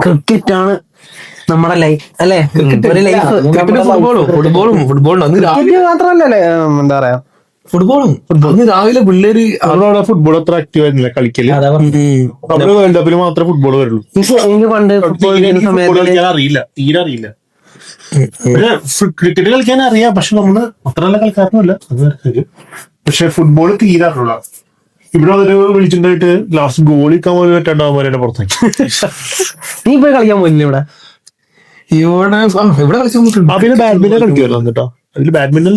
Cricket ആണ് നമ്മുടെ life അല്ലെ? ഒരു ലൈഫ്. ഫുട്ബോളും ക്രിക്കറ്റ് മാത്രമല്ലല്ലേ, എന്താ പറയാ, ഫുട്ബോളും രാവിലെ പിള്ളേര് അവിടെ ഫുട്ബോൾ അത്ര ആക്റ്റീവ് ആയിരുന്നില്ല കളിക്കല്. നമ്മുടെ വേൾഡ് കപ്പിൽ മാത്രമേ ഫുട്ബോൾ വരുള്ളൂ. എനിക്ക് പണ്ട് ഫുട്ബോൾ ഫുട്ബോൾ കളിക്കാൻ അറിയില്ല, തീരെ അറിയില്ല. ക്രിക്കറ്റ് കളിക്കാൻ അറിയാം, പക്ഷെ നമ്മള് അത്ര നല്ല കളിക്കാരൊന്നുമില്ല, അത് വേറെ കാര്യം. പക്ഷെ ഫുട്ബോൾ തീരെ അറിയില്ല. ഇവിടെ അതൊരു വിളിച്ചിട്ടുണ്ടായിട്ട് ലാസ്റ്റ് ഗോളിക്കാൻ പോലും പറ്റാണ്ടാവുമ്പോൾ പുറത്തേക്ക്. നീ പോയി കളിക്കാൻ പോയില്ലേ ഇവിടെ? ഇവിടെ കളിച്ചു. പിന്നെ ബാഡ്മിന്റൺ കളിക്കുമല്ലോ കേട്ടോ. അതിൽ ബാഡ്മിന്റൺ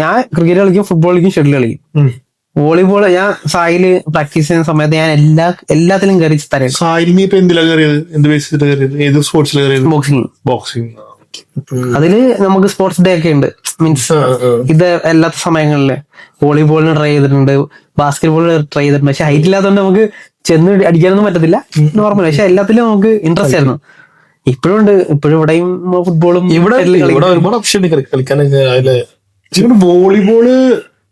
ഞാൻ ക്രിക്കറ്റ് കളിക്കും, ഫുട്ബോൾ കളിക്കും, ഷട്ടിൽ കളിക്കും. വോളിബോൾ ഞാൻ സായില് പ്രാക്ടീസ് ചെയ്യുന്ന സമയത്ത് ഞാൻ എല്ലാത്തിലും കയറി തരാം. സായിൽ നീ ഇപ്പൊ എന്തിലാ കയറിയത്? എന്ത് ബേസിലാണ് കയറിയത്? ഏത് സ്പോർട്സിലാണ് കയറിയത്? ബോക്സിംഗ്. അതില് നമുക്ക് സ്പോർട്സ് ഡേ ഒക്കെ ഉണ്ട്. മീൻസ് ഇത് എല്ലാത്ത സമയങ്ങളില് വോളിബോളിന് ട്രൈ ചെയ്തിട്ടുണ്ട്, ബാസ്കറ്റ് ബോളിന് ട്രൈ ചെയ്തിട്ടുണ്ട്. പക്ഷെ ഹൈറ്റ് ഇല്ലാത്തതുകൊണ്ട് നമുക്ക് ചെന്ന് അടിക്കാനൊന്നും പറ്റത്തില്ല, നോർമൽ. പക്ഷെ എല്ലാത്തിലും നമുക്ക് ഇൻട്രസ്റ്റ് ആയിരുന്നു. ഇപ്പോഴും ഉണ്ട്, ഇപ്പോഴും ഇവിടെയും ഫുട്ബോളും ഇവിടെ ഒരുപാട് ഓപ്ഷൻ കളിക്കാനൊക്കെ. വോളിബോള്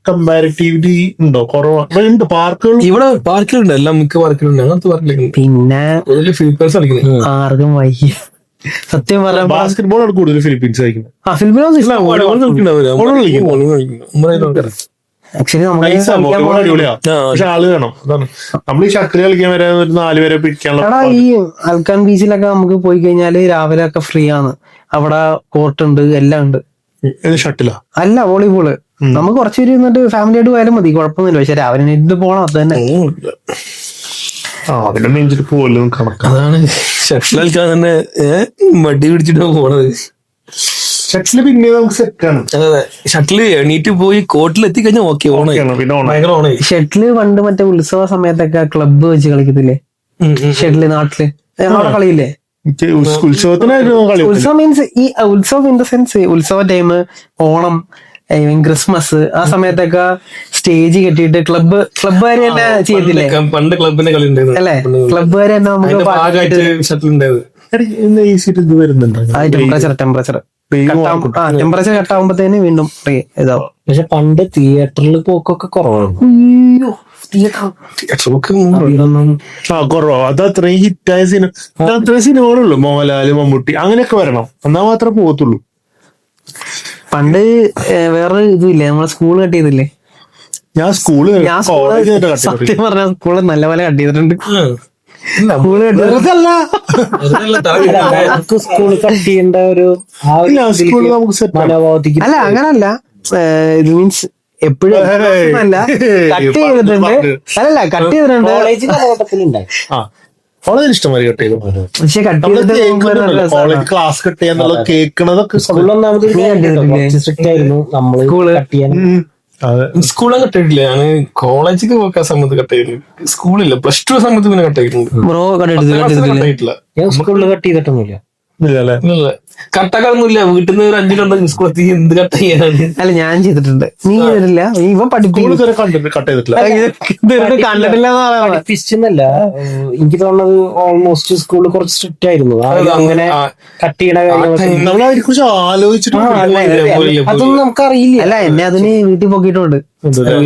കമ്പാരിറ്റീവ്ലി ഉണ്ടോ? കുറവാണ്. പാർക്കുകൾ ഇവിടെ പാർക്കിലുണ്ട്, എല്ലാം മിക്ക പാർക്കിലുണ്ട്. അങ്ങനത്തെ പാർക്കിലുണ്ട്. പിന്നെ ഫിലിപ്പീൻസ് കളിക്കുന്നത് ആർക്കും വൈകി സത്യം പറഞ്ഞ ബാസ്കറ്റ് ബോൾ ആണ് കൂടുതൽ ഫിലിപ്പീൻസ് കളിക്കുന്നത്. ആക്ച്വലി പക്ഷെ ആള് വേണം. നമ്മൾ ഈ ഷട്ടിൽ കളിക്കാൻ വരെ 4 പേരെ പിടിക്കാനുള്ള. ഈ അൽക്കാൻ ബീച്ചിലൊക്കെ നമുക്ക് പോയി കഴിഞ്ഞാല് രാവിലെ ഒക്കെ ഫ്രീ ആണ്. അവിടെ കോർട്ട് ഉണ്ട്, എല്ലാം ഉണ്ട്. ഷട്ടിലാ? അല്ല, വോളിബോള്. നമുക്ക് കുറച്ച് പേര് ഇരുന്നിട്ട് ഫാമിലി ആയിട്ട് പോയാലും മതി, കുഴപ്പമൊന്നുമില്ല. പക്ഷെ രാവിലെ എണീറ്റ് പോകണം, അത് തന്നെ. അതാണ് ഷട്ടിൽ കളിക്കാൻ തന്നെ മടി പിടിച്ചിട്ട് പോണത്. ഷട്ടില് പിന്നെ നമുക്ക് സെറ്റാണ്. അതെ, ഷട്ടില് എണീറ്റ് പോയി കോർട്ടിൽ എത്തിക്കഴിഞ്ഞാൽ ഓക്കെ ഓണായി. ഷട്ടില് പണ്ട് മറ്റേ ഉത്സവ സമയത്തൊക്കെ ക്ലബ്ബ് വെച്ച് കളിക്കത്തില്ലേ ഷട്ടില്? നാട്ടില് അവിടെ കളിയില്ലേ? ഉത്സവം മീൻസ് ഈ ഉത്സവം ഇൻ ദ സെൻസ് ഉത്സവ ടൈം, ഓണം, ക്രിസ്മസ്, ആ സമയത്തൊക്കെ സ്റ്റേജ് കെട്ടിയിട്ട് ക്ലബ്ബുകാര് തന്നെ ചെയ്യത്തില്ലേ? പണ്ട് ക്ലബിന്റെ കളി അല്ലെ? ക്ലബ്ബുകാര് തന്നെ നമുക്ക് ടെമ്പറേച്ചർ കട്ടാകുമ്പോഴത്തേന് വീണ്ടും ഇതാവും. പക്ഷെ പണ്ട് തിയേറ്ററിൽ പോക്കൊക്കെ കുറവാണ്. കുറവാ. അത് അത്രയും ഹിറ്റായ അത്രയും സിനിമകളുള്ളൂ. മോഹൻലാല്, മമ്മൂട്ടി അങ്ങനെയൊക്കെ വരണം, എന്നാ മാത്രമേ പോകത്തുള്ളൂ. പണ്ട് വേറെ ഇതുമില്ലേ, നമ്മളെ സ്കൂൾ കട്ട് ചെയ്തില്ലേ? ഞാൻ സത്യം പറഞ്ഞ സ്കൂള് നല്ല പോലെ കട്ട് ചെയ്തിട്ടുണ്ട്. സ്കൂൾ കട്ട് ചെയ്യേണ്ട ഒരു അല്ല, അങ്ങനല്ല. ഇത് മീൻസ് എപ്പോഴും അല്ല, കട്ട് ചെയ്തിട്ടുണ്ട്. അല്ലല്ല, കട്ട് ചെയ്തിട്ടുണ്ട്. വളരെ ഇഷ്ടമായി കട്ട് ചെയ്തു. പക്ഷെ കട്ട് ചെയ്തിട്ട് ക്ലാസ് കട്ട് ചെയ്യാന്നുള്ളത് കേൾക്കണതൊക്കെ സ്ട്രിക്റ്റ് ആയിരുന്നു നമ്മള് കട്ട് ചെയ്യാൻ. സ്കൂളിൽ കട്ട് ചെയ്തിട്ടില്ല, ഞാൻ കോളേജിൽ പോക്കാൻ സമയത്ത് കട്ട് ചെയ്തിട്ടുണ്ട്. സ്കൂളില്ല, +2 സമയത്ത് പിന്നെ കട്ട് ചെയ്തിട്ടുണ്ട്. ബ്രോ കണ്ടിട്ടില്ല? ഞാൻ സ്കൂളിൽ കട്ട് ചെയ്തിട്ടൊന്നുമില്ല. കട്ടൊന്നുമില്ല. വീട്ടിൽ നിന്ന് ഒരു 5 സ്കൂളെത്തി എന്ത് കട്ട് ചെയ്യാനാണ്? അല്ല, ഞാൻ ചെയ്തിട്ടുണ്ട്. നീ ചെയ്തിട്ടില്ല? ഇവൻ പഠിപ്പിച്ചില്ല. പഠിപ്പിച്ചെന്നല്ല, എനിക്ക് തോന്നുന്നത് ഓൾമോസ്റ്റ് സ്കൂളിൽ കുറച്ച് സ്ട്രിക്റ്റ് ആയിരുന്നു. അങ്ങനെ കട്ട് ചെയ്യണ നമ്മളതിനെക്കുറിച്ച് ആലോചിച്ചിട്ട് അതൊന്നും നമുക്കറിയില്ല. അല്ല, എന്നെ അതിന് വീട്ടിൽ പോക്കിയിട്ടുണ്ട്.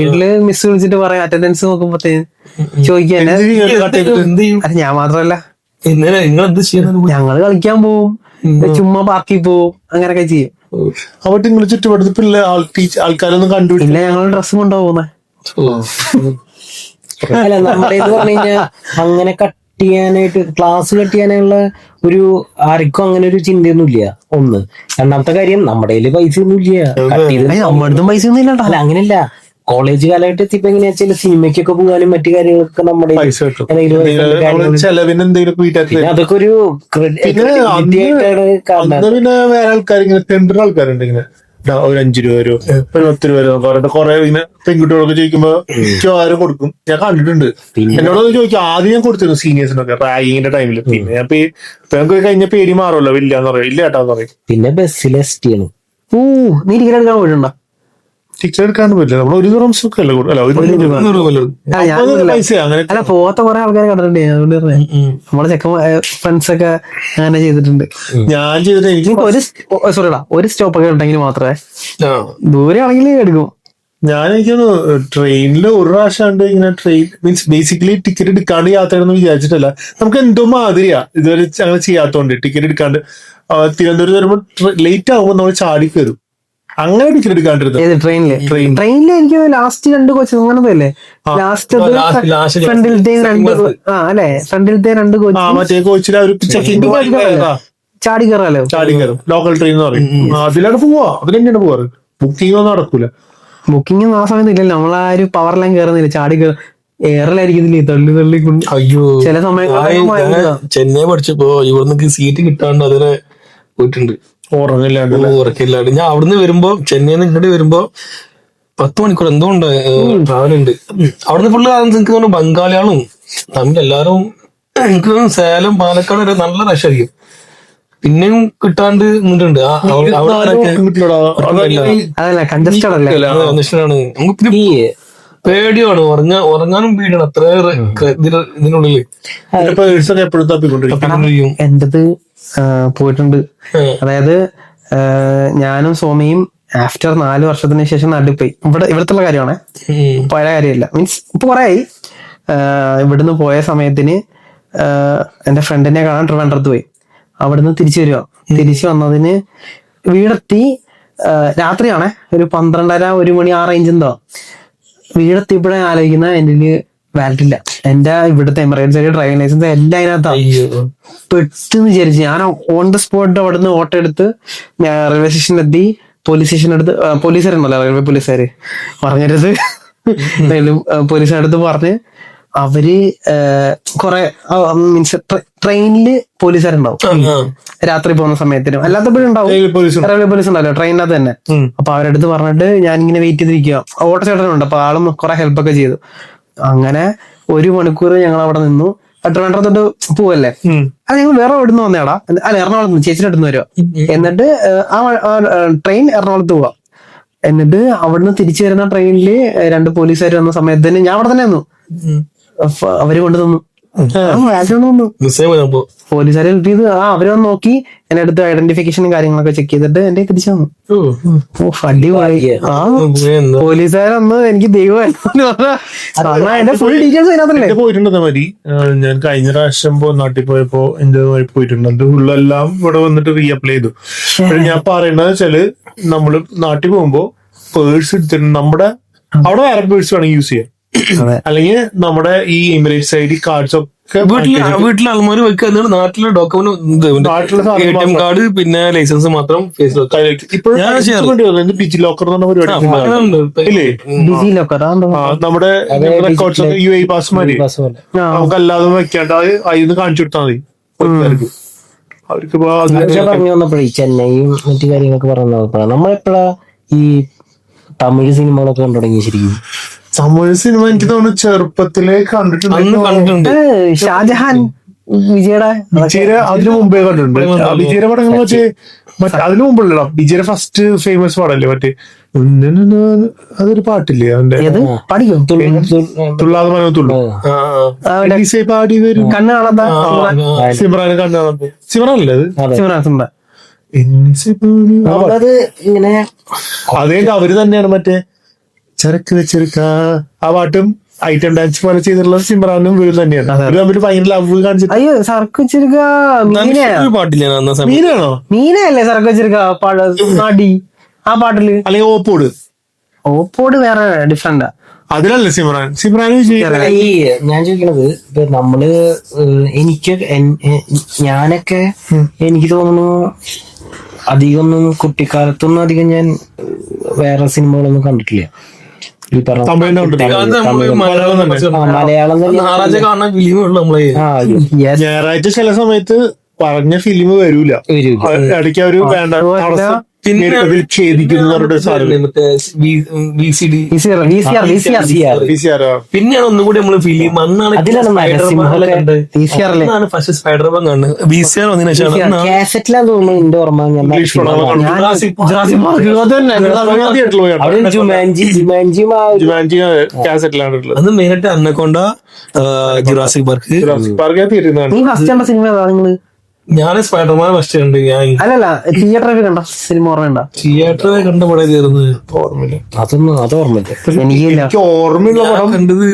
വീട്ടില് മിസ് വിളിച്ചിട്ട് പറയാം, അറ്റൻഡൻസ് നോക്കുമ്പോഴത്തേന് ചോദിക്കാൻ. ഞാൻ മാത്രല്ല, ഞങ്ങള് കളിക്കാൻ പോവും, ചുമ്മാ പാർക്കിൽ പോവും, അങ്ങനൊക്കെ ചെയ്യും. അവിടെ നിങ്ങൾ ചുറ്റുപാടത്ത് ആൾക്കാരൊന്നും കണ്ടുപിടില്ല. ഞങ്ങൾ ഡ്രസ്സും കൊണ്ടുപോകുന്നേ. അല്ല, നമ്മുടെ ഇത് പറഞ്ഞു കഴിഞ്ഞാൽ അങ്ങനെ കട്ട് ചെയ്യാനായിട്ട്, ക്ലാസ് കട്ട് ചെയ്യാനുള്ള ഒരു ആർക്കും അങ്ങനെ ഒരു ചിന്തയൊന്നും ഇല്ല. ഒന്ന്. രണ്ടാമത്തെ കാര്യം, നമ്മുടെ കയ്യില് പൈസ ഒന്നും ഇല്ല. നമ്മുടെ അടുത്തും പൈസ ഒന്നും ഇല്ല. അല്ല, അങ്ങനെയല്ല. കോളേജ് കാലഘട്ടം എത്തിയപ്പോ എങ്ങനെയാ വെച്ചാൽ സിനിമയ്ക്കൊക്കെ പോകാനും മറ്റു കാര്യങ്ങളൊക്കെ നമ്മുടെ അതൊക്കെ ഒരു പിന്നെ വേറെ ആൾക്കാർ ഇങ്ങനെ ടെൻഡർ ആൾക്കാരുണ്ട്. ഇങ്ങനെ ഒരു 5 രൂപ വരും, ഒരു 10 രൂപ വരും പറഞ്ഞിട്ട് കുറെ ഇങ്ങനെ പെൺകുട്ടികളൊക്കെ ചോദിക്കുമ്പോ ആരും കൊടുക്കും. ഞാൻ കണ്ടിട്ടുണ്ട്. എന്നോട് ചോദിക്കും. ആദ്യം ഞാൻ കൊടുത്തിരുന്നു സീനിയേഴ്സിനൊക്കെ റാഗിങ്ങിന്റെ ടൈമില്. പിന്നെ ഞങ്ങൾക്ക് കഴിഞ്ഞ പേടി മാറുമല്ലോ, ഇല്ലാന്ന് പറയും, ഇല്ല കേട്ടാന്ന് പറയും. പിന്നെ ബസ്സിലെ എസ്റ്റിയാണ്. നീ ടിക്കറ്റ് എടുക്കാൻ പോയിട്ടുണ്ടോ? ടിക്കറ്റ് എടുക്കാൻ പറ്റില്ല. നമ്മൾ ഒരു അല്ല, പോവാത്ത കുറെ ആൾക്കാരെ കണ്ടിട്ടുണ്ട്. അതുകൊണ്ട് നമ്മളെ ഫ്രണ്ട്സ് ഒക്കെ അങ്ങനെ ചെയ്തിട്ടുണ്ട്. ഞാൻ ചെയ്തിട്ട് ഒരു സ്റ്റോപ്പ് ഒക്കെ ഉണ്ടെങ്കിൽ മാത്രമേ, ദൂരെ ആണെങ്കിൽ എടുക്കും. ഞാൻ എനിക്കൊന്ന് ട്രെയിനിൽ ഒരു പ്രാവശ്യം ഉണ്ട് ഇങ്ങനെ ട്രെയിൻ മീൻസ് ബേസിക്കലി ടിക്കറ്റ് എടുക്കാണ്ട് യാത്ര ചെയ്യണമെന്ന് വിചാരിച്ചിട്ടല്ല. നമുക്ക് എന്തോ മാതിരിയാ ഇതുവരെ അങ്ങനെ ചെയ്യാത്തോണ്ട് ടിക്കറ്റ് എടുക്കാണ്ട് തിരുവനന്തപുരത്ത് വരുമ്പോൾ ലേറ്റ് ആകുമ്പോൾ നമ്മൾ ചാടി കയറും. അങ്ങനെ ടിക്കറ്റ് എടുക്കാണ്ടിരുന്നത് ഏത് ട്രെയിനില് എനിക്ക് ലാസ്റ്റ് 2 കോച്ച് അങ്ങനത്തെ ലാസ്റ്റ് ഫ്രണ്ടിലത്തെ 2 അല്ലെ ഫ്രണ്ടിലത്തെ 2 കോച്ച് മറ്റേ കോച്ചിൽ അവർ ചാടി കയറാലോ. ചാടി കയറും. ലോക്കൽ ട്രെയിൻ എന്ന് പറയും. അതിലാണ് പോവാ. അതിൽ തന്നെയാണ് പോവാറ്. ബുക്കിംഗ് ഒന്നും നടക്കൂല. ബുക്കിംഗ് ആ സമയത്ത് ഇല്ലല്ലോ. നമ്മളാ ഒരു പവറെല്ലാം കയറുന്നില്ല. ചാടി എയറിലായിരിക്കുന്നില്ലേ തള്ളി തള്ളിക്കൊണ്ട് അയ്യോ ചില സമയങ്ങളിൽ ചെന്നൈ പഠിച്ചപ്പോ ഇവിടുന്ന് സീറ്റ് കിട്ടാണ്ട് അതിനെ പോയിട്ടുണ്ട്. ഉറക്കില്ലാണ്ട് ഞാൻ അവിടുന്ന് വരുമ്പോ ചെന്നൈന്ന് ഇങ്ങോട്ട് വരുമ്പോ 10 മണിക്കൂർ എന്തോ ഉണ്ട് ട്രാവൽ ഉണ്ട്. അവിടുന്ന് ഫുള്ള് എനിക്ക് തോന്നുന്നു ബംഗാളികളും തമ്മിൽ എല്ലാരും എനിക്ക് തോന്നുന്നു സേലം പാലക്കാട് വരെ നല്ല റഷായിരിക്കും. പിന്നെയും കിട്ടാണ്ട് നിന്നിട്ടുണ്ട്. അതല്ല കൺജസ്റ്റഡ് അല്ലേ കണ്ടീഷനാണ്. നമുക്ക് പിന്നെ പേടിയാണ്. ഉറങ്ങാനും പേടിയാണ്. അത്ര ഇതിനുള്ളില് എപ്പോഴും തപ്പിക്കൊണ്ടിരിക്കും. എന്റത് പോയിട്ടുണ്ട്. അതായത് ഞാനും സോമയും ആഫ്റ്റർ 4 വർഷത്തിന് ശേഷം നാട്ടിൽ പോയി. ഇവിടത്തുള്ള കാര്യമാണ്, പഴയ കാര്യമില്ല. മീൻസ് ഇപ്പൊ കുറെ ആയി. ഇവിടുന്ന് പോയ സമയത്തിന് എന്റെ ഫ്രണ്ടിനെ കാണാൻ ട്രിവാൻഡ്രത്ത് പോയി. അവിടുന്ന് തിരിച്ചു വന്നതിന് വീടെത്തി രാത്രിയാണേ, ഒരു 12:30-1 മണി ആ റേഞ്ച് എന്തോ. വീടെത്തിയപ്പോഴേ ആലോചിക്കുന്ന എന്റെ വാലറ്റ് ഇല്ല. എന്റെ ഇവിടുത്തെ എമറേറ്റ്സ് ഡ്രൈവിംഗ് ലൈസൻസ് എല്ലാം അതിനകത്താണ്. പെട്ടെന്ന് വിചാരിച്ചു. ഞാൻ ഓൺ ദ സ്പോട്ട് അവിടുന്ന് ഓട്ടോ എടുത്ത് റെയിൽവേ സ്റ്റേഷനിലെത്തി. പോലീസ് സ്റ്റേഷനടുത്ത് പോലീസുകാരുണ്ടല്ലോ, റെയിൽവേ പോലീസുകാര് പറഞ്ഞിരുത്. പോലീസുകാരടുത്ത് പറഞ്ഞ് അവര് കൊറേ മീൻസ് ട്രെയിനില് പോലീസുകാരുണ്ടാവും രാത്രി പോകുന്ന സമയത്തിനും. അല്ലാത്തപ്പോഴും ഉണ്ടാവും റെയിൽവേ പോലീസ് ഉണ്ടാവില്ല ട്രെയിനിനകത്ത് തന്നെ. അപ്പൊ അവരടുത്ത് പറഞ്ഞിട്ട് ഞാൻ ഇങ്ങനെ വെയിറ്റ് ചെയ്തിരിക്കുക. ഓട്ടോ ചേട്ടനുണ്ട്. അപ്പൊ ആളും കുറെ ഹെൽപ്പൊക്കെ ചെയ്തു. അങ്ങനെ 1 മണിക്കൂർ ഞങ്ങൾ അവിടെ നിന്നു. ട്രിവാൻഡ്രത്തോട്ട് പോവല്ലേ. അത് ഞങ്ങൾ വേറെ എവിടുന്ന് വന്നേടാ, അല്ല എറണാകുളത്ത് നിന്ന് ചേച്ചിയുടെ അടുത്ത് വരുവാ. എന്നിട്ട് ആ ട്രെയിൻ എറണാകുളത്ത് പോവാ. എന്നിട്ട് അവിടുന്ന് തിരിച്ചു വരുന്ന ട്രെയിനില് 2 പോലീസുകാർ വന്ന സമയത്ത് തന്നെ ഞാൻ അവിടെ തന്നെ വന്നു. അവര് കൊണ്ടു തന്നു. പോലീസുകാരെ കിട്ടിയത് അവര് വന്ന് നോക്കി എന്നെ അടുത്ത് ഐഡന്റിഫിക്കേഷനും കാര്യങ്ങളൊക്കെ ചെക്ക് ചെയ്തിട്ട് എന്റെ തിരിച്ചു വന്നു. അടിപൊളി. പോലീസുകാരൊന്ന് എനിക്ക് ദൈവമല്ല എന്റെ ഫുൾ ഡീറ്റെയിൽസ് അതിനകത്തല്ലേ. പോയിട്ടുണ്ടെന്ന മതി. ഞാൻ കഴിഞ്ഞ പ്രാവശ്യം നാട്ടിൽ പോയപ്പോ എന്റെ പോയിട്ടുണ്ട്. അത് ഫുള്ളെല്ലാം ഇവിടെ വന്നിട്ട് റീ അപ്ലൈ ചെയ്തു. ഞാൻ പറയണത് വെച്ചാല് നമ്മള് നാട്ടിൽ പോകുമ്പോ പേഴ്സ് എടുത്തിട്ട് നമ്മുടെ അവിടെ വേറെ പേഴ്സ് വേണമെങ്കിൽ യൂസ് ചെയ്യാം. അല്ലെങ്കിൽ നമ്മുടെ ഈ എമിറേറ്റ്സ് ഐഡി കാർഡ്സ് ഒക്കെ വീട്ടിൽ അൽമാരി വെക്കുക. നാട്ടിലെ ഡോക്യുമെന്റ് കാർഡ് പിന്നെ ലൈസൻസ് മാത്രം ഡിജി ലോക്കർ എന്ന് പറഞ്ഞ പരിപാടി ഇല്ലേ? നമ്മുടെ റെക്കോർഡ്സ് ഒക്കെ UAE പാസ് മാതിരി നമുക്ക് അല്ലാതെ വെക്കാണ്ട് അതിന്ന് കാണിച്ചു കൊടുത്താൽ മതി. അവർക്ക് പറഞ്ഞു വന്നപ്പോഴേ ചെന്നൈയും മറ്റു കാര്യങ്ങളൊക്കെ പറഞ്ഞു നമ്മളെപ്പോഴാ ഈ തമിഴ് സിനിമകളൊക്കെ കണ്ടു തുടങ്ങി ശരിക്കും? തമിഴ് സിനിമ എനിക്ക് തോന്നുന്നു ചെറുപ്പത്തിലേ കണ്ടിട്ടുണ്ട്. ഷാജഹാൻ വിജയുടെ അതിനു മുമ്പേ കണ്ടിട്ടുണ്ട്. വിജയുടെ പടങ്ങൾ മറ്റേ അതിനു മുമ്പുള്ള വിജയുടെ ഫസ്റ്റ് ഫേമസ് പാടല്ലേ മറ്റേ അതൊരു പാട്ടില്ലേ അവന്റെ തുള്ളാതെ മനോ തുള്ളു പാടി വരും. കണ്ണ് കാണാത്ത സിമ്രാന് കണ്ണ് കാണാത്ത സിമ്രാനല്ലേ അത്? ഇങ്ങനെ അതേ അവര് തന്നെയാണ് മറ്റേ ചരക്ക് വെച്ചെടുക്ക ആ പാട്ടും ഐറ്റം ഡാൻസ് പോലെ ചെയ്തിട്ടുള്ളത് സിമ്രാനും ഇവരും തന്നെയാണ്. അവര് തമ്മിൽ ഭയങ്കര ലവ് കാണിച്ചിട്ട്. അയ്യോ സർക്ക് വെച്ചെടുക്ക മീനാണോ? മീനല്ലേ സർക്ക് വെച്ചെടുക്ക നടി ആ പാട്ടില്. അല്ലെങ്കിൽ ഓപ്പോട് വേറെ ഡിഫറെന്റാ. അതിലല്ലേ സിമ്രാൻ ഈ ഞാൻ ചോദിക്കണത് ഇപ്പൊ നമ്മള് ഞാനൊക്കെ എനിക്ക് തോന്നുന്നു അധികമൊന്നും കുട്ടിക്കാലത്തൊന്നും അധികം ഞാൻ വേറെ സിനിമകളൊന്നും കണ്ടിട്ടില്ല. ഈ മലയാളം ഞായറാഴ്ച ചില സമയത്ത് പറഞ്ഞ ഫിലിം വരൂല. ഇടയ്ക്ക് അവര് വേണ്ട ഛേദിക്കുന്നവരുടെ പിന്നെയാണ് ഒന്നും കൂടി നമ്മള് ഫിലിം അന്നാണ് ഫസ്റ്റ് സ്പൈഡർമാൻ കാണുന്നത്. VCR വന്നതിന് ശേഷം കാസറ്റിലാന്ന് തോന്നുന്നു എന്റെ ഓർമ്മ. അത് മെയിനായിട്ട് അന്നക്കൊണ്ട ജുറാസിക് പാർക്ക് സിനിമ ഞാൻ സ്പൈഡർമാൻ ഫസ്റ്റ് കണ്ട്. ഞാൻ അല്ലല്ല തിയേറ്ററിൽ കണ്ട സിനിമ ഓർമ്മയുണ്ടോ? തിയേറ്ററിൽ കണ്ട പടം തീർന്ന് ഓർമ്മയില്ല. അത് ഓർമ്മയില്ല. എനിക്കില്ല. എനിക്ക് ഓർമ്മയുള്ള പടം കണ്ടത്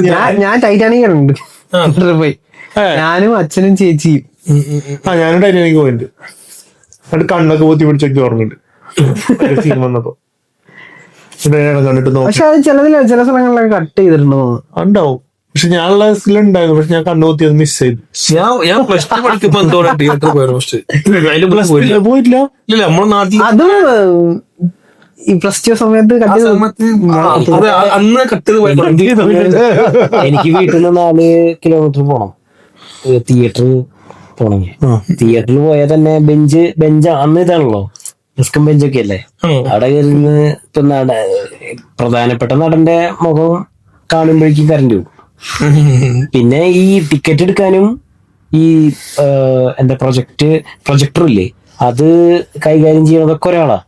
ഞാൻ ടൈറ്റാനിക് കണ്ടിട്ടുണ്ട് തിയേറ്ററിൽ പോയി. ഞാനും അച്ഛനും ചേച്ചിയും. ഞാനും ടൈറ്റാനിക് പോയിട്ടുണ്ട്. അത് കണ്ണൊക്കെ പൊത്തി പിടിച്ചൊക്കെ ഓർമ്മയുണ്ട് സീൻ വന്നപ്പോ. കണ്ടിട്ട് നോക്കി പക്ഷെ അത് ചില സ്ഥലങ്ങളിലൊക്കെ കട്ട് ചെയ്തിട്ടുണ്ടോ ഉണ്ടാവും. പക്ഷെ ഞാനുള്ള ഉണ്ടായിരുന്നു. പക്ഷെ ഞാൻ കണ്ണുപൊത്തി അത് മിസ് ചെയ്തു. ഞാൻ പ്ലസ് ടു പഠിക്കുമ്പോ എന്തോടെ തിയേറ്ററിൽ പോയത് ഫസ്റ്റ്. പോയിട്ടില്ല. ഇല്ല നമ്മുടെ നാട്ടിൽ അതും ഈ പ്ലസ് ടു സമയത്ത് ആ കട്ട് സമയത്ത് അന്ന് കട്ട് ചെയ്ത് പോയത്. എനിക്ക് വീട്ടിൽ നിന്ന് 4 കിലോമീറ്റർ പോണം തിയേറ്ററിൽ പോണെങ്കിൽ. തിയേറ്ററിൽ പോയാൽ തന്നെ ബെഞ്ച് അന്ന് ഇതാണല്ലോ, ഡെസ്കും ബെഞ്ചൊക്കെ അല്ലേ. അവിടെ കയറുന്ന ഇപ്പൊ പ്രധാനപ്പെട്ട നടന്റെ മുഖം കാണുമ്പോഴേക്കും കറണ്ട് പോകും. പിന്നെ ഈ ടിക്കറ്റ് എടുക്കാനും ഈ എന്താ പ്രൊജക്ടർ ഇല്ലേ, അത് കൈകാര്യം ചെയ്യണതൊക്കെ ഒരാളാ.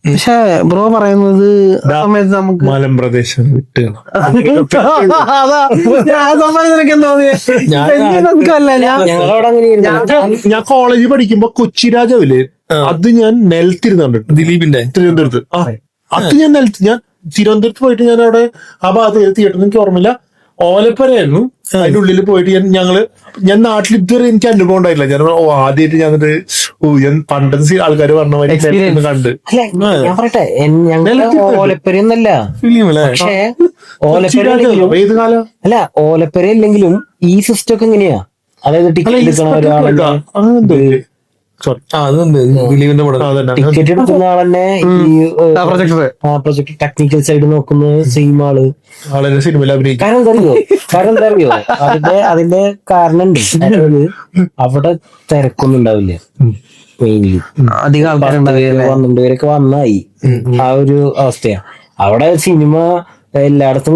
പക്ഷെ ബ്രോ പറയുന്നത് ആ സമയത്ത് നമുക്ക് മലമ്പ്രദേശം വിട്ട് ഞങ്ങളവിടെ അങ്ങനെയായിരുന്നു. ഞാൻ കോളേജിൽ പഠിക്കുമ്പോ കൊച്ചി രാജാവില്ലേ, അത് ഞാൻ നിലത്തിരുന്ന് കണ്ടിട്ടുണ്ട്. ദിലീപിന്റെ തിരുവനന്തപുരത്ത് അത് ഞാൻ തിരുവനന്തപുരത്ത് പോയിട്ട് ഞാൻ അവിടെ ആ ഭാഗത്ത് തിയേറ്ററിൽ എനിക്ക് ഓർമ്മയില്ല, ഓലപ്പരയായിരുന്നു. അതിന്റെ ഉള്ളിൽ പോയിട്ട് ഞാൻ നാട്ടിൽ ഇതുവരെ എനിക്ക് അനുഭവം ഉണ്ടായില്ല. ഞാൻ ആദ്യമായിട്ട് ഞാൻ പണ്ടത്തെ ആൾക്കാർ പറഞ്ഞ മാതിരി കണ്ട്. അല്ല ഞാൻ പറയട്ടെ, ഞങ്ങൾ ഓലപ്പരയൊന്നല്ല. പക്ഷേ ഓലപ്പര ഏത് കാലം അല്ല, ഓലപ്പര ഇല്ലെങ്കിലും ഈ സിസ്റ്റം ഒക്കെ എങ്ങനെയാ, അതായത് ടിക്കറ്റ് എടുക്കണ ഒരാളെ ദിലീപിന്റെ പടം. ടിക്കറ്റ് എടുക്കുന്ന ആളെന്നെ ഈ പ്രൊജക്ട് ടെക്നിക്കൽ സൈഡ് നോക്കുന്നത് സെയിം ആള്. വളരെ സിനിമയിൽ അഭിനയിക്കും. കാരണം എന്താ അറിയോ, അതിന്റെ കാരണം ഉണ്ട്. അതായത് അവിടെ തിരക്കൊന്നും ഉണ്ടാവില്ല. മെയിൻലി അധികം ആൾക്കാരുണ്ടാവില്ല. 12 പേരൊക്കെ വന്നായി ആ ഒരു അവസ്ഥയാ. അവിടെ സിനിമ എല്ലായിടത്തും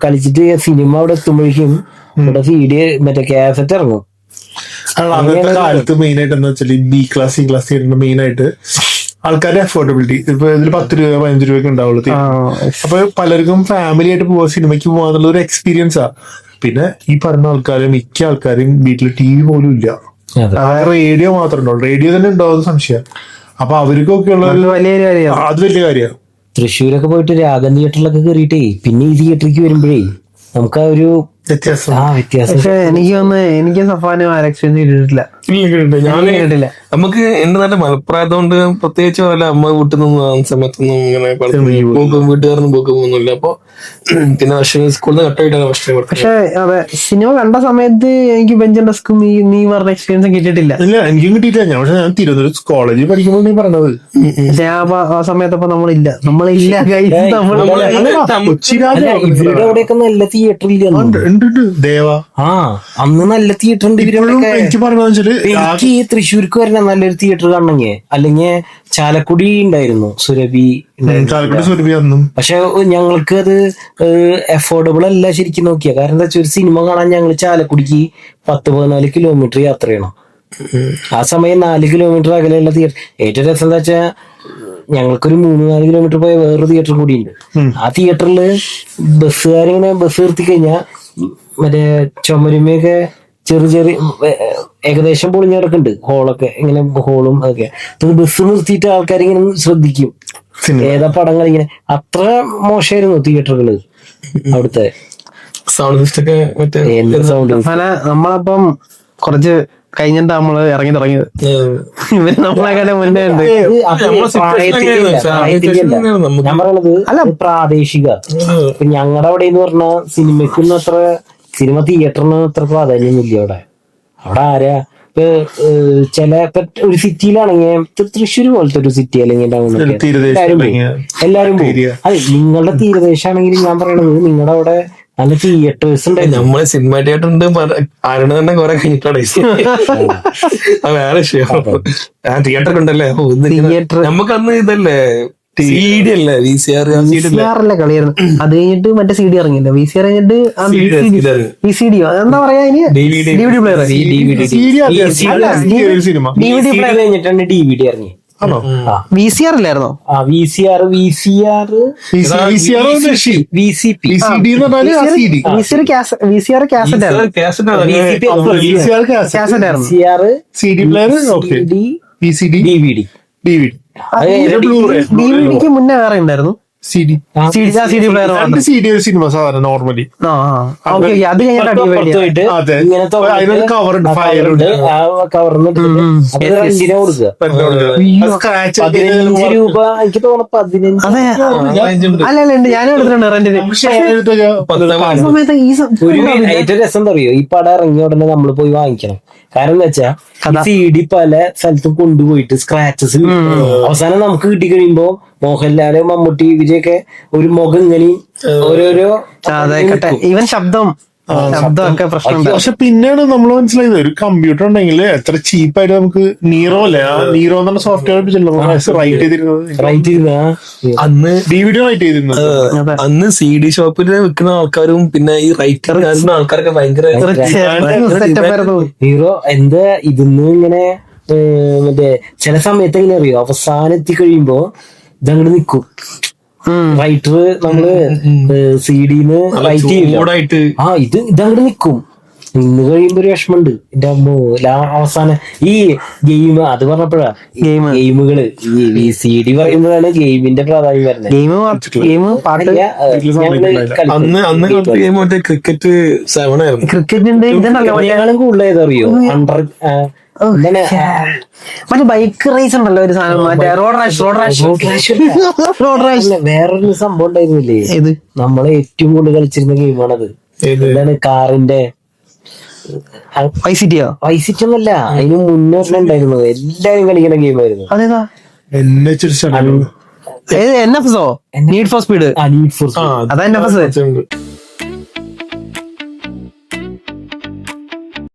കളിച്ചിട്ട് സിനിമ അവിടെ എത്തുമ്പോഴേക്കും ഇവിടെ CD മറ്റേ കാസറ്റ് ഇറങ്ങും. അന്നത്തെ കാലത്ത് മെയിൻ ആയിട്ട് എന്താ വെച്ചാൽ B class C class main ആയിട്ട് ആൾക്കാരുടെ അഫോർഡബിലിറ്റി. ഇപ്പൊ ഇതിൽ 10 രൂപ 15 രൂപയ്ക്ക് ഉണ്ടാവുള്ളൂ. അപ്പൊ പലർക്കും ഫാമിലി ആയിട്ട് പോവാ, സിനിമയ്ക്ക് പോവാന്നുള്ള ഒരു എക്സ്പീരിയൻസാ. പിന്നെ ഈ പറഞ്ഞ മിക്ക ആൾക്കാരും വീട്ടിൽ TV പോലും ഇല്ല, റേഡിയോ മാത്രമേ ഉണ്ടാവും. റേഡിയോ തന്നെ ഉണ്ടാവുന്ന സംശയം. അപ്പൊ അവർക്കൊക്കെ ഉള്ള അത് വലിയ കാര്യമാണ്. തൃശ്ശൂരൊക്കെ പോയിട്ട് രാഗം തിയേറ്ററിലൊക്കെ കയറിയിട്ടേ പിന്നെ ഈ തിയേറ്ററിലേക്ക് വരുമ്പോഴേ നമുക്ക് ആ ഒരു വ്യത്യാസം. പക്ഷെ എനിക്ക് സഫാനും ആ എക്സ്പീരിയൻസ് കിട്ടിയിട്ടില്ല. ഞാൻ നമുക്ക് എന്റെ നല്ല മലപ്രായതുകൊണ്ട് പ്രത്യേകിച്ച് പോലെ അമ്മ വീട്ടിൽ നിന്ന് സമയത്തൊന്നും ഇങ്ങനെ വീട്ടുകാരൊന്നും പോക്ക് പോകുന്നില്ല. അപ്പൊ പിന്നെ സ്കൂളിൽ നിന്ന് കട്ടായിട്ടാണ് പക്ഷേ. പക്ഷെ അതെ, സിനിമ കണ്ട സമയത്ത് എനിക്ക് ബെഞ്ച് ഡെസ്കും നീ പറഞ്ഞ എക്സ്പീരിയൻസും കിട്ടിയിട്ടില്ല. ഇല്ല, എനിക്കും കിട്ടിയിട്ടില്ല. ഞാൻ തിരുവനന്തപുരം കോളേജിൽ പഠിക്കുമ്പോൾ നീ പറഞ്ഞത്. പക്ഷെ ആ സമയത്തപ്പോ നമ്മളില്ല. ഇവരുടെ അവിടെയൊക്കെ നല്ല തിയേറ്റർ ഇല്ല. ദേവ അന്ന് നല്ല തിയേറ്റർ ഉണ്ട്. എനിക്ക് പറഞ്ഞാല് എനിക്ക് ഈ തൃശ്ശൂർക്ക് വരുന്ന നല്ലൊരു തിയേറ്റർ കാണണമെങ്കിൽ അല്ലെങ്കിൽ ചാലക്കുടി ഉണ്ടായിരുന്നു, സുരഭി ഒന്നും. പക്ഷെ ഞങ്ങൾക്ക് അത് അഫോർഡബിൾ അല്ല ശരിക്കും നോക്കിയാ. കാരണം എന്താ വെച്ചാൽ ഒരു സിനിമ കാണാൻ ഞങ്ങൾ ചാലക്കുടിക്ക് 10-14 കിലോമീറ്റർ യാത്ര ചെയ്യണം. ആ സമയം 4 കിലോമീറ്റർ അകലെയുള്ള തിയേറ്റർ. ഏറ്റവും രസം എന്താ വെച്ചാൽ ഞങ്ങൾക്കൊരു 3-4 കിലോമീറ്റർ പോയ വേറൊരു തിയേറ്റർ കൂടിയുണ്ട്. ആ തിയേറ്ററിൽ ബസ്സുകാരിങ്ങനെ ബസ് നിർത്തി കഴിഞ്ഞാൽ മറ്റേ ചുമരുമയൊക്കെ ചെറിയ ഏകദേശം പൊളിഞ്ഞ കിടക്കുന്നുണ്ട്. ഹോളൊക്കെ ഇങ്ങനെ ഹോളും അതൊക്കെ. ബസ് നിർത്തിയിട്ട് ആൾക്കാർ ഇങ്ങനെ ശ്രദ്ധിക്കും ഏതാ പടങ്ങൾ. ഇങ്ങനെ അത്ര മോശമായിരുന്നു തിയേറ്ററുകള് അവിടുത്തെ സൗണ്ട് സിസ്റ്റം ഒക്കെ. മറ്റേ സൗണ്ട് നമ്മളപ്പം കുറച്ച് കഴിഞ്ഞിട്ട് നമ്മള് ഇറങ്ങി തുടങ്ങിയത്. ഇവര് നമ്മളെക്കാളും മുന്നേ ഉണ്ട്. ഞാൻ പറയണത് അല്ല, പ്രാദേശിക. ഇപ്പൊ ഞങ്ങളുടെ അവിടെ എന്ന് പറഞ്ഞാൽ സിനിമയ്ക്കൊന്നും അത്ര സിനിമ തിയേറ്ററിന് അത്ര പ്രാധാന്യമൊന്നുമില്ല അവിടെ. അവിടെ ആരാ ഇപ്പൊ ഒരു സിറ്റിയിലാണെങ്കിൽ തൃശ്ശൂർ പോലത്തെ ഒരു സിറ്റി അല്ലെങ്കിൽ എല്ലാരും പോകും. അതെ, നിങ്ങളുടെ തീരദേശമാണെങ്കിൽ ഞാൻ പറയണത് നിങ്ങളുടെ അവിടെ നല്ല തിയേറ്റേഴ്സ് ഉണ്ട്. നമ്മള് സിനിമ തിയേറ്റർ ഉണ്ട് ആരുടെ തന്നെ കുറെ കഴിഞ്ഞിട്ടാണ്. വേറെ വിഷയം. തിയേറ്റർ ഉണ്ടല്ലേ നമുക്ക് അന്ന് ഇതല്ലേ CD അല്ലേ VCR അല്ലേ കളിയായിരുന്നു. അത് കഴിഞ്ഞിട്ട് മറ്റേ CD ഇറങ്ങിയില്ല. VCR കഴിഞ്ഞിട്ട് VCD എന്താ പറയാ DVD പ്ലെയർ. കഴിഞ്ഞിട്ടാണ് DVD ഇറങ്ങി. ആണോ? വി സി ആർ ഇല്ലായിരുന്നോ? VCR VCP VCD എന്ന് പറഞ്ഞാല് ആ CD. VCR കാസറ്റ് ആയിരുന്നു. കാസറ്റ് ആണ്. VCR cassette. കാസറ്റ് ആയിരുന്നു. VCR CD player okay. VCD DVD DVD Blu-ray ഡിവിഡിക്ക് മുന്നേ വേറെ ഉണ്ടായിരുന്നു. CD CD പ്ലെയർ രണ്ട് CD ഒരു സിനിമ സാധാരണ നോർമലി. ഓക്കെ അത് കഴിഞ്ഞിട്ട് പുറത്ത് പോയിട്ട് അതെ. ഇങ്ങനത്തെ അതിനൊരു cover ഉണ്ട്, fire ഉണ്ട്. ആ കവറിന് റെന്റിനെ കൊടുക്കുക. 15 രൂപ എനിക്ക് തോന്നുന്നു 15. അതെ അല്ല ഉണ്ട് ഞാനും എടുത്തിട്ടുണ്ട് റെന്റിന്. ആ സമയത്ത് ഒരു ഏറ്റവും രസം എന്താ അറിയോ, ഈ പടം ഇറങ്ങിയ ഉടനെ നമ്മൾ പോയി വാങ്ങിക്കണം. കാരണം എന്താ വെച്ചാ CD പല സ്ഥലത്തും കൊണ്ടുപോയിട്ട് സ്ക്രാച്ചസ് അവസാനം നമുക്ക് കിട്ടി കഴിയുമ്പോ മോഹൻലാല് മമ്മൂട്ടി വിജയൊക്കെ ഒരു മുഖം ഇങ്ങനെയും ഓരോരോ ഈവൻ ശബ്ദമൊക്കെ പ്രശ്നമുണ്ട്. പക്ഷെ പിന്നെയാണ് നമ്മൾ മനസ്സിലായത് ഒരു കമ്പ്യൂട്ടർ ഉണ്ടെങ്കിൽ എത്ര ചീപ്പായിട്ട് നമുക്ക് നീറോ അല്ലേ, ആ നീറോ എന്ന് പറഞ്ഞ സോഫ്റ്റ്വെയർ റൈറ്റ് ചെയ്തിരുന്നത്. റൈറ്റ് അന്ന് DVD റൈറ്റ് ചെയ്തിരുന്നത്. അന്ന് CD ഷോപ്പിൽ വിൽക്കുന്ന ആൾക്കാരും പിന്നെ ഈ റൈറ്റർ ആൾക്കാരൊക്കെ ഭയങ്കര ഹീറോ എന്താ ഇതിന്ന് ഇങ്ങനെ മറ്റേ ചില സമയത്ത് എങ്ങനെ അറിയോ, അവസാനം എത്തി കഴിയുമ്പോ ഇതങ്ങോട്ട് നിക്കും. റൈറ്റർ നമ്മള് CD-ന്ന് റൈറ്റ് ചൂടായിട്ട് ഇതങ്ങോട്ട് നിക്കും. നിന്ന് കഴിയുമ്പോ ഒരു വിഷമുണ്ട്. എന്റെ അമ്മോ അവസാനം ഈ ഗെയിം അത് പറഞ്ഞപ്പോഴാ ഗെയിമുകള് ഈ CD പറയുമ്പോഴാണ് ഗെയിമിന്റെ പ്രാധാന്യം വരുന്നത്. ഗെയിം പാട്ട് അന്ന് ഗെയിം മറ്റേ ക്രിക്കറ്റ് 7 ആയിരുന്നു. ക്രിക്കറ്റിന്റെ ഇതുണ്ടല്ലോ ഞങ്ങളും കൂടുതൽ ഏതറിയോ മറ്റേ ബൈക്ക് റേസ് ഉണ്ടല്ലോ ഒരു സാധനം, മറ്റേ റോഡ് റാഷ് വേറൊരു സംഭവം ഉണ്ടായിരുന്നില്ലേ, ഇത് നമ്മളെ ഏറ്റവും കൂടുതൽ കളിച്ചിരുന്ന ഗെയിമാണത്. എന്താണ് കാറിന്റെ വൈസിറ്റിയോ? വൈസിറ്റി ഒന്നല്ല, അതിന് മുന്നേ ഉണ്ടായിരുന്നു. എല്ലാരും കളിക്കുന്ന ഗെയിമായിരുന്നു. അതേതാ? NFS NFSO need for speed. Need for അതാ NFS.